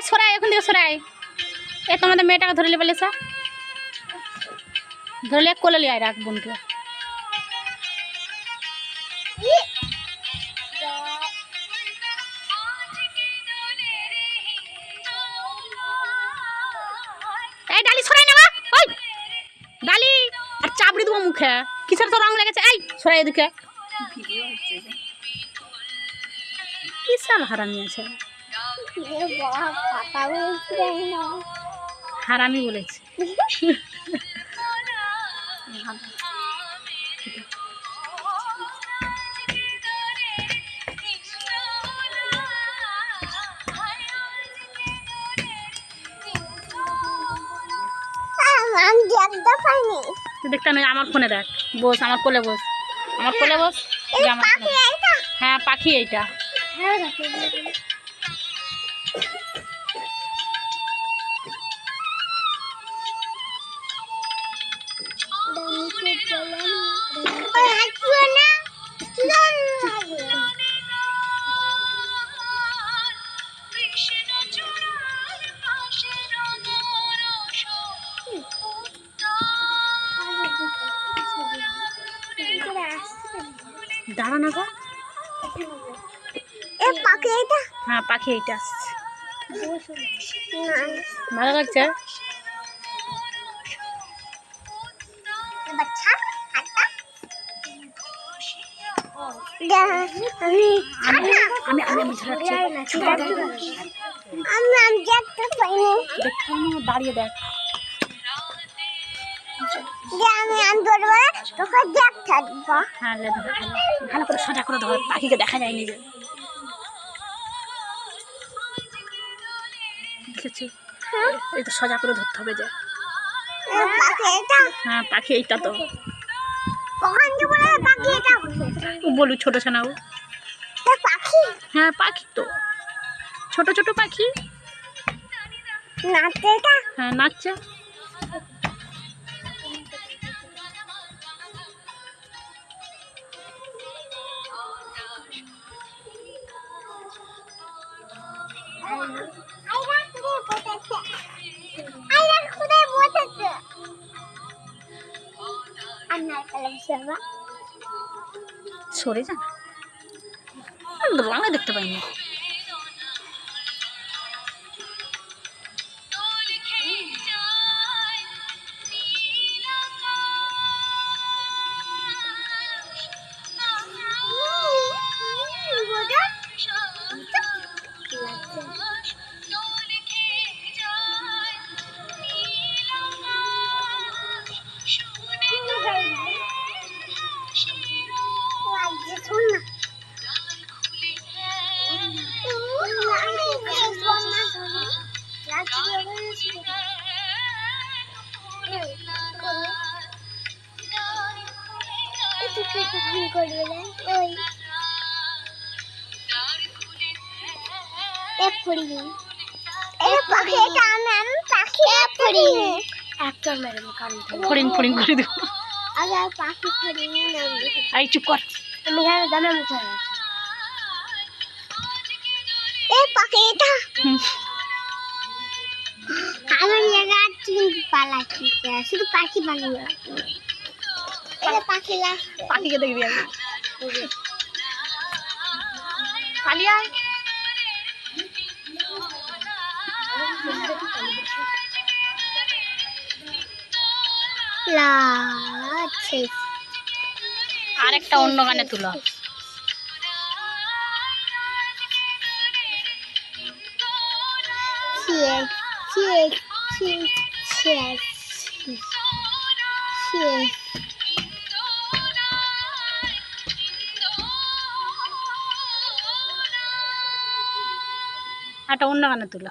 সরাই এখন থেকে সরাই। এ তোমাদের মেয়েটাকে ধরে বলে সা ধরলে কোলে লিয়ে রাখ বোনকে। এই ডালি সরাই না ওই ডালি আর চাপড়ি দেবো মুখে। কিসের তো রং লেগেছে? এই সরাই এদিকে। কি সাল হারামি আছে, হারামি বলেছে। দেখতে আমি আমার ফোনে দেখ, বস আমার কোলে বস, আমার কোলে বস। হ্যাঁ পাখি এইটা। দাঁড়া না গো, পাখি এইটা। হ্যাঁ পাখি এইটা আসছে, ভালো লাগছে। দাঁড়িয়ে দেখ, ভালো করে সোজা করে ধর, পাখিকে দেখা যায় নিজে। এই তো সোজা করে ধরতে হবে যে। হ্যাঁ পাখি এইটা তো বলু, ছোট ছানাও পাখি। হ্যাঁ পাখি তো, ছোট ছোট পাখি নাচছে এটা। হ্যাঁ নাচছে। সরে যা, রঙে দেখতে পাইনি। ফড়িং ফড়িং করে দেবো। এই চুপ কর, আমার জায়গা পালাচ্ছি, শুধু পাখি পালিয়ে পাখি পাখিকে দেখবি আগে, পালিয়ে আয়। আর একটা অন্য গানে তুলো। একটা অন্য গানে তুলো।